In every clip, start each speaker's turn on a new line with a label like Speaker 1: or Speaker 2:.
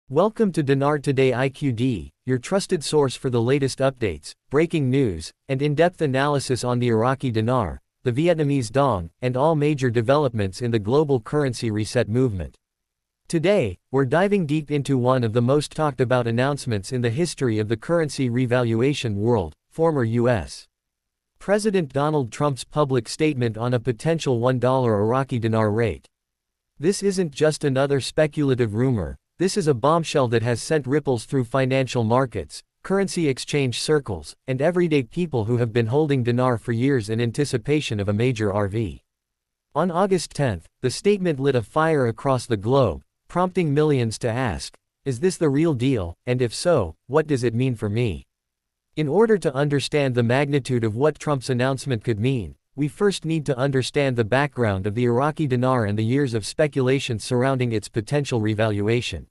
Speaker 1: Welcome to Dinar Today IQD, your trusted source for the latest updates, breaking news, and in-depth analysis on the Iraqi dinar, the Vietnamese dong, and all major developments in the global currency reset movement. Today, we're diving deep into one of the most talked about announcements in the history of the currency revaluation world, former U.S. President Donald Trump's public statement on a potential $1 Iraqi dinar rate. This isn't just another speculative rumor. This is a bombshell that has sent ripples through financial markets, currency exchange circles, and everyday people who have been holding dinar for years in anticipation of a major RV. On August 10, the statement lit a fire across the globe, prompting millions to ask, is this the real deal, and if so, what does it mean for me? In order to understand the magnitude of what Trump's announcement could mean, we first need to understand the background of the Iraqi dinar and the years of speculation surrounding its potential revaluation.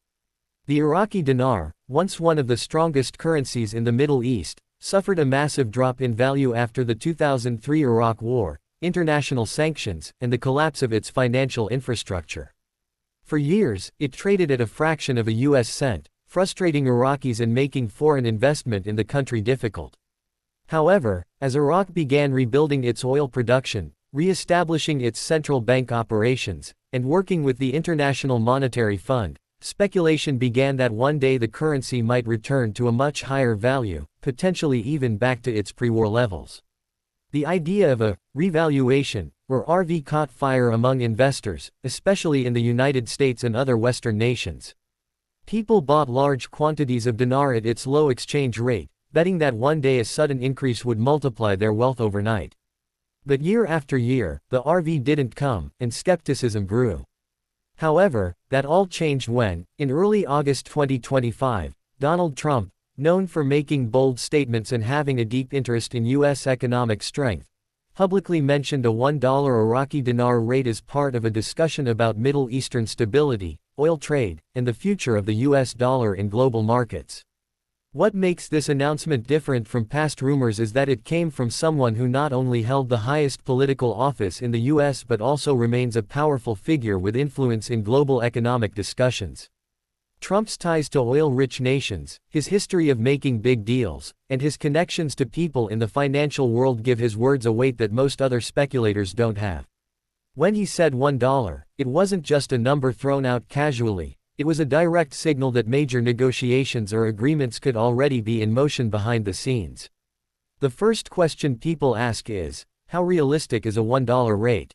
Speaker 1: The Iraqi dinar, once one of the strongest currencies in the Middle East, suffered a massive drop in value after the 2003 Iraq War, international sanctions, and the collapse of its financial infrastructure. For years, it traded at a fraction of a US cent, frustrating Iraqis and making foreign investment in the country difficult. However, as Iraq began rebuilding its oil production, re-establishing its central bank operations, and working with the International Monetary Fund, speculation began that one day the currency might return to a much higher value, potentially even back to its pre-war levels. The idea of a revaluation, or RV, caught fire among investors, especially in the United States and other Western nations. People bought large quantities of dinar at its low exchange rate, betting that one day a sudden increase would multiply their wealth overnight. But year after year, the RV didn't come, and skepticism grew. However, that all changed when, in early August 2025, Donald Trump, known for making bold statements and having a deep interest in U.S. economic strength, publicly mentioned a $1 Iraqi dinar rate as part of a discussion about Middle Eastern stability, oil trade, and the future of the U.S. dollar in global markets. What makes this announcement different from past rumors is that it came from someone who not only held the highest political office in the US but also remains a powerful figure with influence in global economic discussions. Trump's ties to oil-rich nations, his history of making big deals, and his connections to people in the financial world give his words a weight that most other speculators don't have. When he said $1, it wasn't just a number thrown out casually. It was a direct signal that major negotiations or agreements could already be in motion behind the scenes. The first question people ask is, how realistic is a $1 rate?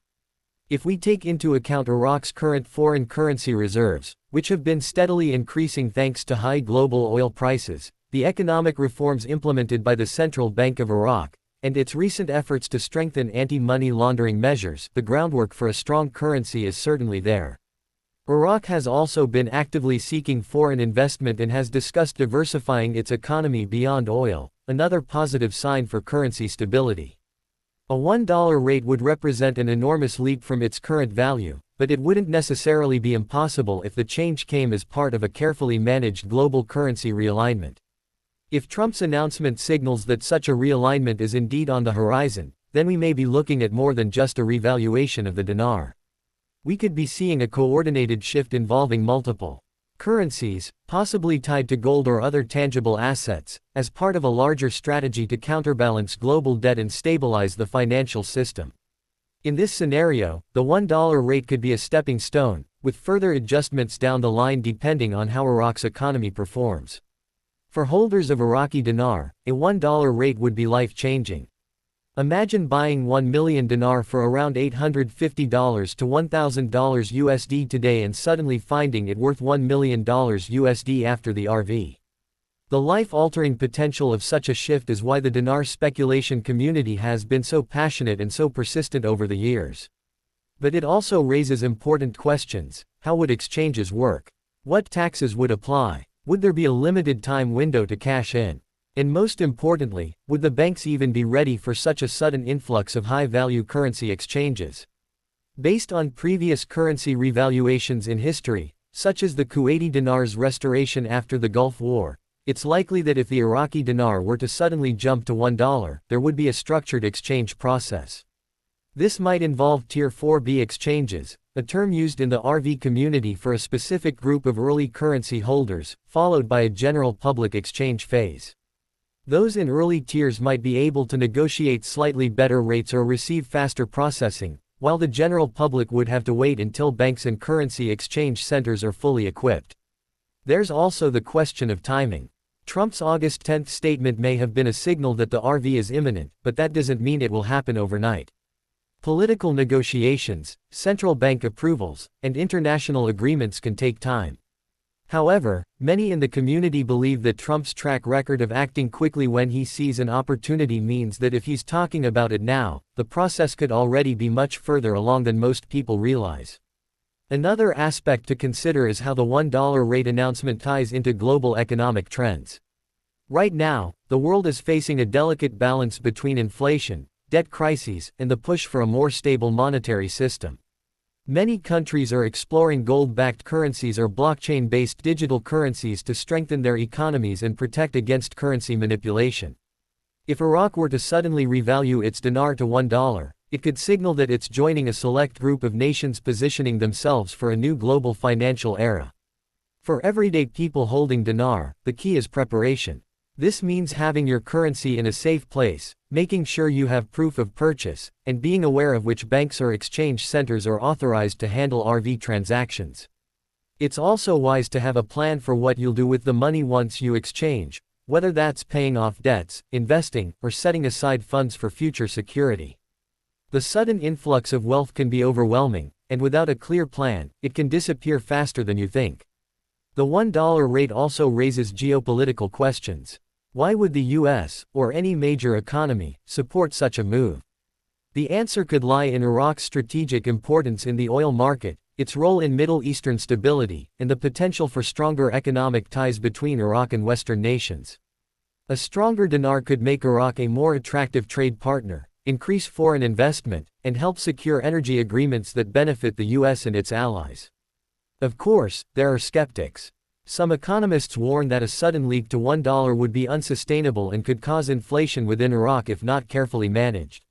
Speaker 1: If we take into account Iraq's current foreign currency reserves, which have been steadily increasing thanks to high global oil prices, the economic reforms implemented by the Central Bank of Iraq, and its recent efforts to strengthen anti-money laundering measures, the groundwork for a strong currency is certainly there. Iraq has also been actively seeking foreign investment and has discussed diversifying its economy beyond oil, another positive sign for currency stability. A $1 rate would represent an enormous leap from its current value, but it wouldn't necessarily be impossible if the change came as part of a carefully managed global currency realignment. If Trump's announcement signals that such a realignment is indeed on the horizon, then we may be looking at more than just a revaluation of the dinar. We could be seeing a coordinated shift involving multiple currencies, possibly tied to gold or other tangible assets, as part of a larger strategy to counterbalance global debt and stabilize the financial system. In this scenario, the $1 rate could be a stepping stone, with further adjustments down the line depending on how Iraq's economy performs. For holders of Iraqi dinar, a $1 rate would be life-changing. Imagine buying 1 million dinar for around $850 to $1,000 USD today and suddenly finding it worth $1 million USD after the RV. The life-altering potential of such a shift is why the dinar speculation community has been so passionate and so persistent over the years. But it also raises important questions. How would exchanges work? What taxes would apply? Would there be a limited time window to cash in? And most importantly, would the banks even be ready for such a sudden influx of high-value currency exchanges? Based on previous currency revaluations in history, such as the Kuwaiti dinar's restoration after the Gulf War, it's likely that if the Iraqi dinar were to suddenly jump to $1, there would be a structured exchange process. This might involve Tier 4B exchanges, a term used in the RV community for a specific group of early currency holders, followed by a general public exchange phase. Those in early tiers might be able to negotiate slightly better rates or receive faster processing, while the general public would have to wait until banks and currency exchange centers are fully equipped. There's also the question of timing. Trump's August 10 statement may have been a signal that the RV is imminent, but that doesn't mean it will happen overnight. Political negotiations, central bank approvals, and international agreements can take time. However, many in the community believe that Trump's track record of acting quickly when he sees an opportunity means that if he's talking about it now, the process could already be much further along than most people realize. Another aspect to consider is how the $1 rate announcement ties into global economic trends. Right now, the world is facing a delicate balance between inflation, debt crises, and the push for a more stable monetary system. Many countries are exploring gold-backed currencies or blockchain-based digital currencies to strengthen their economies and protect against currency manipulation. If Iraq were to suddenly revalue its dinar to $1, it could signal that it's joining a select group of nations positioning themselves for a new global financial era. For everyday people holding dinar, the key is preparation. This means having your currency in a safe place, making sure you have proof of purchase, and being aware of which banks or exchange centers are authorized to handle RV transactions. It's also wise to have a plan for what you'll do with the money once you exchange, whether that's paying off debts, investing, or setting aside funds for future security. The sudden influx of wealth can be overwhelming, and without a clear plan, it can disappear faster than you think. The $1 rate also raises geopolitical questions. Why would the US, or any major economy, support such a move? The answer could lie in Iraq's strategic importance in the oil market, its role in Middle Eastern stability, and the potential for stronger economic ties between Iraq and Western nations. A stronger dinar could make Iraq a more attractive trade partner, increase foreign investment, and help secure energy agreements that benefit the US and its allies. Of course, there are skeptics. Some economists warn that a sudden leap to $1 would be unsustainable and could cause inflation within Iraq if not carefully managed.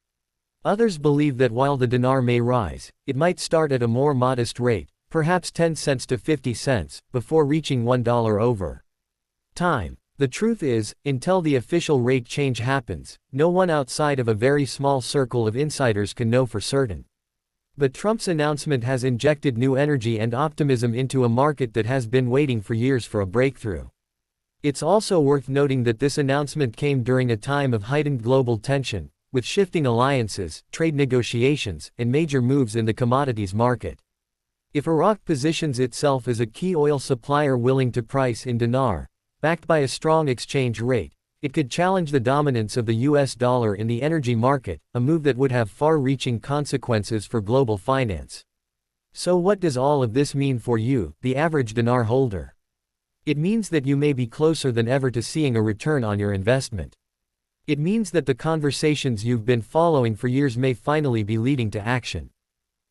Speaker 1: Others believe that while the dinar may rise, it might start at a more modest rate, perhaps 10 cents to 50 cents, before reaching $1 over time. The truth is, until the official rate change happens, no one outside of a very small circle of insiders can know for certain. But Trump's announcement has injected new energy and optimism into a market that has been waiting for years for a breakthrough. It's also worth noting that this announcement came during a time of heightened global tension, with shifting alliances, trade negotiations, and major moves in the commodities market. If Iraq positions itself as a key oil supplier willing to price in dinar, backed by a strong exchange rate, it could challenge the dominance of the US dollar in the energy market, a move that would have far-reaching consequences for global finance. So what does all of this mean for you, the average dinar holder? It means that you may be closer than ever to seeing a return on your investment. It means that the conversations you've been following for years may finally be leading to action.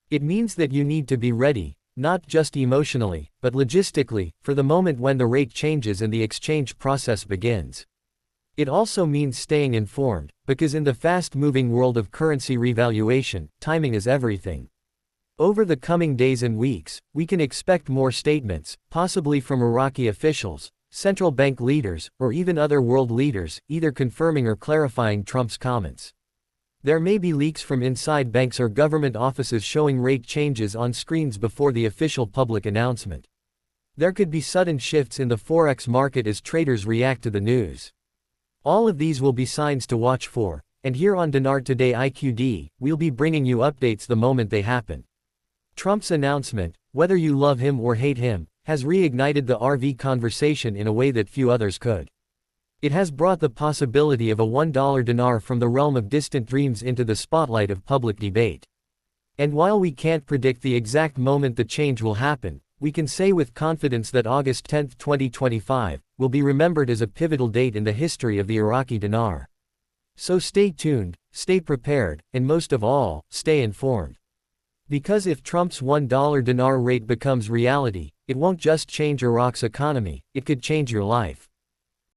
Speaker 1: It means that you need to be ready, not just emotionally, but logistically, for the moment when the rate changes and the exchange process begins. It also means staying informed, because in the fast-moving world of currency revaluation, timing is everything. Over the coming days and weeks, we can expect more statements, possibly from Iraqi officials, central bank leaders, or even other world leaders, either confirming or clarifying Trump's comments. There may be leaks from inside banks or government offices showing rate changes on screens before the official public announcement. There could be sudden shifts in the forex market as traders react to the news. All of these will be signs to watch for, and here on Dinar Today IQD, we'll be bringing you updates the moment they happen. Trump's announcement, whether you love him or hate him, has reignited the RV conversation in a way that few others could. It has brought the possibility of a $1 dinar from the realm of distant dreams into the spotlight of public debate. And while we can't predict the exact moment the change will happen, we can say with confidence that August 10, 2025, will be remembered as a pivotal date in the history of the Iraqi dinar. So stay tuned, stay prepared, and most of all, stay informed. Because if Trump's $1 dinar rate becomes reality, it won't just change Iraq's economy, it could change your life.